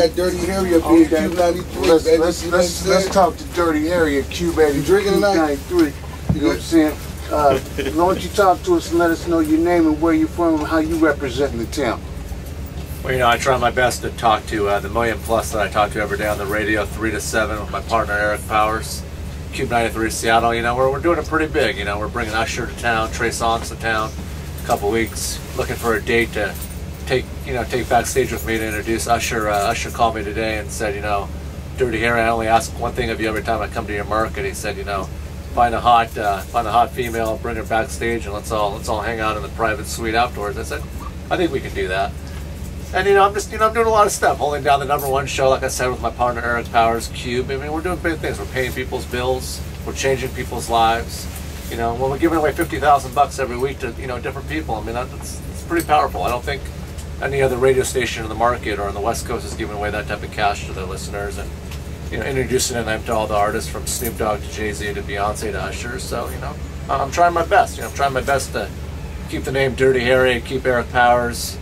got Dirty Harry up here, Cube 93. Let's talk to Dirty Harry at Cube 93. You drinking tonight? 93. You know what I'm saying? Why don't you talk to us and let us know your name and where you're from and how you representing the town? Well, you know, I try my best to talk to the million plus that I talk to every day on the radio, 3 to 7 with my partner Eric Powers, Cube 93 Seattle. You know, we're doing it pretty big. You know, we're bringing Usher to town, Trey Songz to town, a couple weeks, looking for a date to take backstage with me to introduce Usher. Usher called me today and said, you know, Dirty Harry, I only ask one thing of you every time I come to your market. He said, you know, find a hot female, bring her backstage, and let's all hang out in the private suite afterwards. I said, I think we can do that. And you know, I'm doing a lot of stuff, holding down the #1 show, like I said, with my partner Eric Powers, Cube. I mean, we're doing big things. We're paying people's bills. We're changing people's lives. You know, when we're giving away $50,000 every week to different people, I mean, it's pretty powerful. I don't think any other radio station in the market or on the West Coast is giving away that type of cash to their listeners, and you know, introducing them to all the artists from Snoop Dogg to Jay-Z to Beyonce to Usher. So you know, I'm trying my best. You know, I'm trying my best to keep the name Dirty Harry, keep Eric Powers.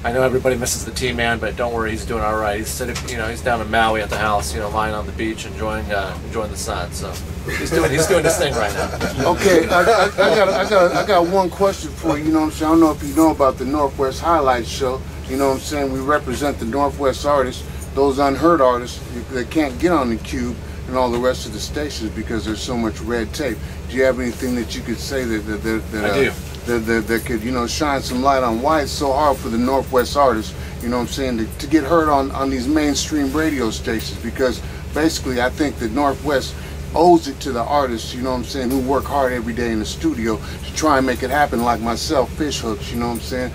I know everybody misses the T-Man, but don't worry, he's doing all right. He's sitting, you know, he's down in Maui at the house, you know, lying on the beach, enjoying the sun. So he's doing his thing right now. Okay, I got one question for you. You know what I'm saying? I don't know if you know about the Northwest Highlights show. You know what I'm saying? We represent the Northwest artists, those unheard artists that can't get on the Cube and all the rest of the stations because there's so much red tape. Do you have anything that you could say that could, you know, shine some light on why it's so hard for the Northwest artists, you know what I'm saying, to get heard on these mainstream radio stations? Because basically I think that Northwest owes it to the artists, you know what I'm saying, who work hard every day in the studio to try and make it happen, like myself, Fish Hooks, you know what I'm saying,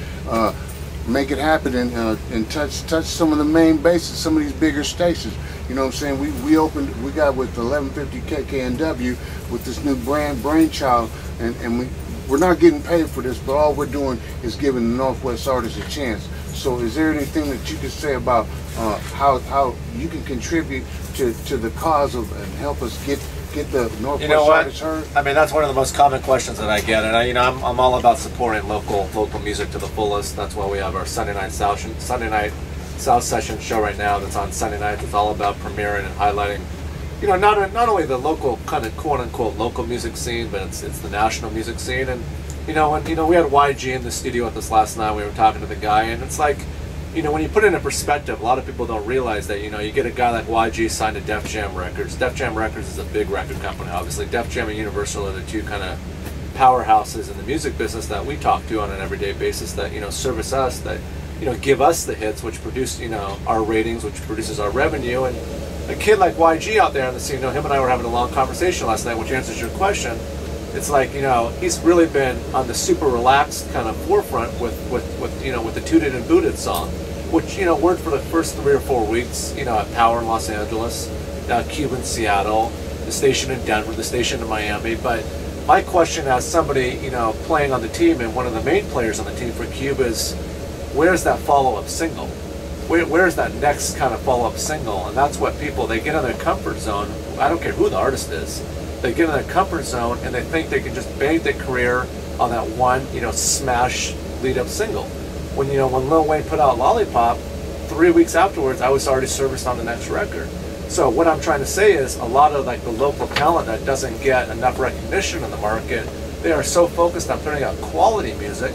make it happen and touch some of the main bases, some of these bigger stations. You know what I'm saying? We got with 1150 KKNW with this new brand, Brainchild, and we're not getting paid for this, but all we're doing is giving the Northwest artists a chance. So is there anything that you can say about how you can contribute to the cause of and help us get the Northwest artists heard? I mean, that's one of the most common questions that I get, and I'm all about supporting local music to the fullest. That's why we have our Sunday night South Session show right now that's on Sunday nights. It's all about premiering and highlighting, you know, not only the local kind of quote unquote local music scene, but it's the national music scene. And you know, when we had YG in the studio with us last night, we were talking to the guy, and it's like, you know, when you put it into perspective, a lot of people don't realize that, you know, you get a guy like YG signed to Def Jam Records. Def Jam Records is a big record company, obviously. Def Jam and Universal are the two kind of powerhouses in the music business that we talk to on an everyday basis, that, you know, service us, that, you know, give us the hits, which produce, you know, our ratings, which produces our revenue. And a kid like YG out there on the scene, you know, him and I were having a long conversation last night, which answers your question. It's like, you know, he's really been on the super relaxed kind of forefront with you know, with the Tooted and Booted song, which, you know, worked for the first 3 or 4 weeks, you know, at Power in Los Angeles, Cube in Seattle, the station in Denver, the station in Miami. But my question as somebody, you know, playing on the team and one of the main players on the team for Cube is, where's that follow-up single? Where's that next kind of follow-up single? And that's what people, they get in their comfort zone. I don't care who the artist is. They get in their comfort zone and they think they can just bank their career on that one, you know, smash lead-up single. When Lil Wayne put out Lollipop, 3 weeks afterwards, I was already serviced on the next record. So what I'm trying to say is, a lot of like the local talent that doesn't get enough recognition in the market, they are so focused on putting out quality music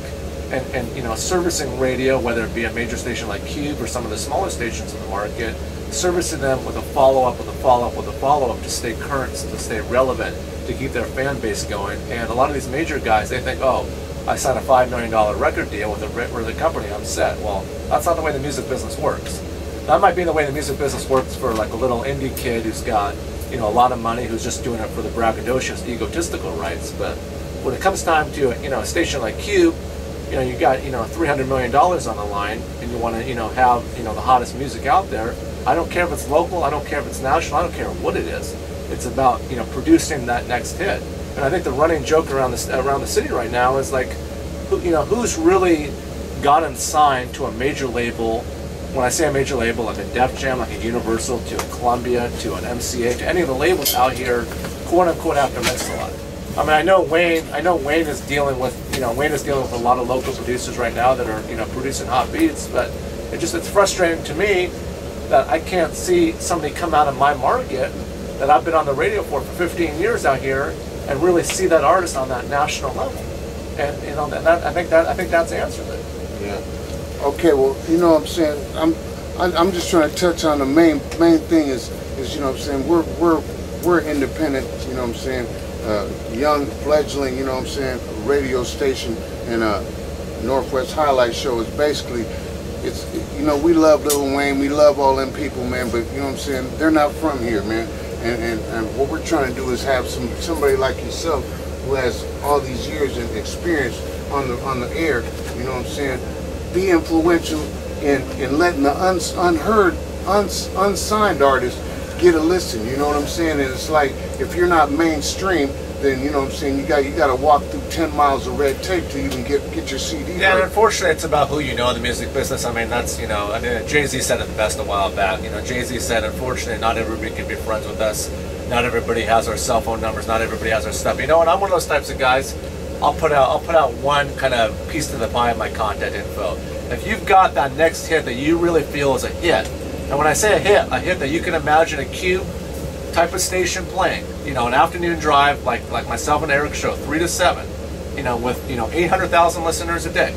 and you know, servicing radio, whether it be a major station like Cube or some of the smaller stations in the market, servicing them with a follow-up, with a follow-up, with a follow-up to stay current, to stay relevant, to keep their fan base going. And a lot of these major guys, they think, oh, I signed a $5 million record deal with the company, I'm set. Well, that's not the way the music business works. That might be the way the music business works for like a little indie kid who's got, you know, a lot of money, who's just doing it for the braggadocious, egotistical rights. But when it comes time to, you know, a station like Cube, you know, you got, you know, $300 million on the line, and you want to, you know, have, you know, the hottest music out there. I don't care if it's local, I don't care if it's national, I don't care what it is. It's about, you know, producing that next hit. And I think the running joke around the city right now is like, you know, who's really gotten signed to a major label? When I say a major label, like a Def Jam, like a Universal, to a Columbia, to an MCA, to any of the labels out here, quote unquote, after Mix-a-Lot. I mean, I know Wayne is dealing with, you know, Wayne is dealing with a lot of local producers right now that are, you know, producing hot beats, but it's frustrating to me that I can't see somebody come out of my market that I've been on the radio for 15 years out here and really see that artist on that national level. And you know, I think that's answered it. Yeah. Okay. Well, you know what I'm saying. I'm just trying to touch on the main thing is you know what I'm saying. We're independent. You know what I'm saying. Young fledgling. You know what I'm saying. Radio station and Northwest Highlight Show is basically. It's, you know, we love Lil Wayne, we love all them people, man, but you know what I'm saying, they're not from here, man. And what we're trying to do is have somebody like yourself who has all these years of experience on the air, you know what I'm saying, be influential in letting the unheard, unsigned artists get a listen, you know what I'm saying? And it's like, if you're not mainstream, then you know what I'm saying, you got to walk through 10 miles of red tape to even get your CD. Yeah, and unfortunately, it's about who you know in the music business. I mean, that's, you know, I mean, Jay-Z said it the best a while back. You know, Jay-Z said, unfortunately, not everybody can be friends with us. Not everybody has our cell phone numbers. Not everybody has our stuff. You know, and I'm one of those types of guys. I'll put out one kind of piece to the pie of my content info. If you've got that next hit that you really feel is a hit, and when I say a hit that you can imagine a Q type of station playing, you know, an afternoon drive like myself and Eric's show, 3 to 7, you know, with, you know, 800,000 listeners a day.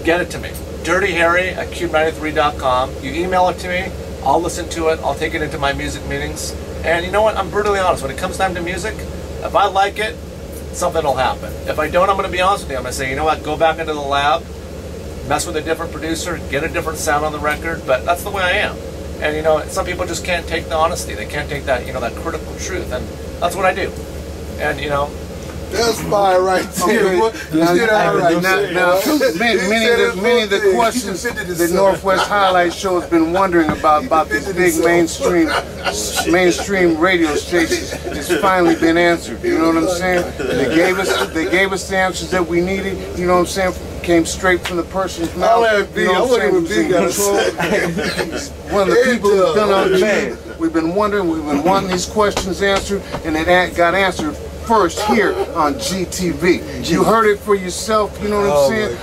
Get it to me. Dirty Harry at cube93.com. You email it to me. I'll listen to it. I'll take it into my music meetings. And you know what? I'm brutally honest. When it comes time to music, if I like it, something will happen. If I don't, I'm going to be honest with you. I'm going to say, you know what? Go back into the lab, mess with a different producer, get a different sound on the record. But that's the way I am. And you know, some people just can't take the honesty. They can't take that, you know, that critical truth, and that's what I do. And you know, that's fire right there. Many of the questions the Northwest Highlight Show has been wondering about this big mainstream radio station has finally been answered. You know what I'm saying? They gave us the answers that we needed. You know what I'm saying? Came straight from the person's mouth. You know what I'm saying? One of the people who's been on man. We've been wondering, we've been wanting these questions answered, and it got answered first here on GTV. You heard it for yourself, you know what I'm saying?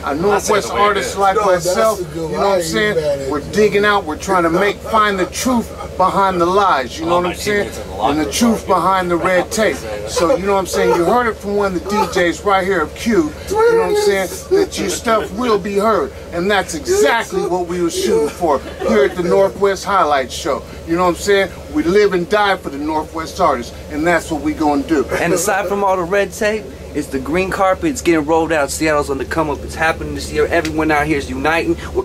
A Northwest artist like myself, you know what I'm saying? We're digging out, we're trying to find the truth behind the lies, you know what I'm saying? And the truth behind the red tape. So, you know what I'm saying? You heard it from one of the DJs right here at Q, you know what I'm saying? That your stuff will be heard. And that's exactly what we were shooting for here at the Northwest Highlight Show. You know what I'm saying? We live and die for the Northwest artists, and that's what we gonna do. And aside from all the red tape, it's the green carpet. It's getting rolled out. Seattle's on the come up. It's happening this year. Everyone out here is uniting. We're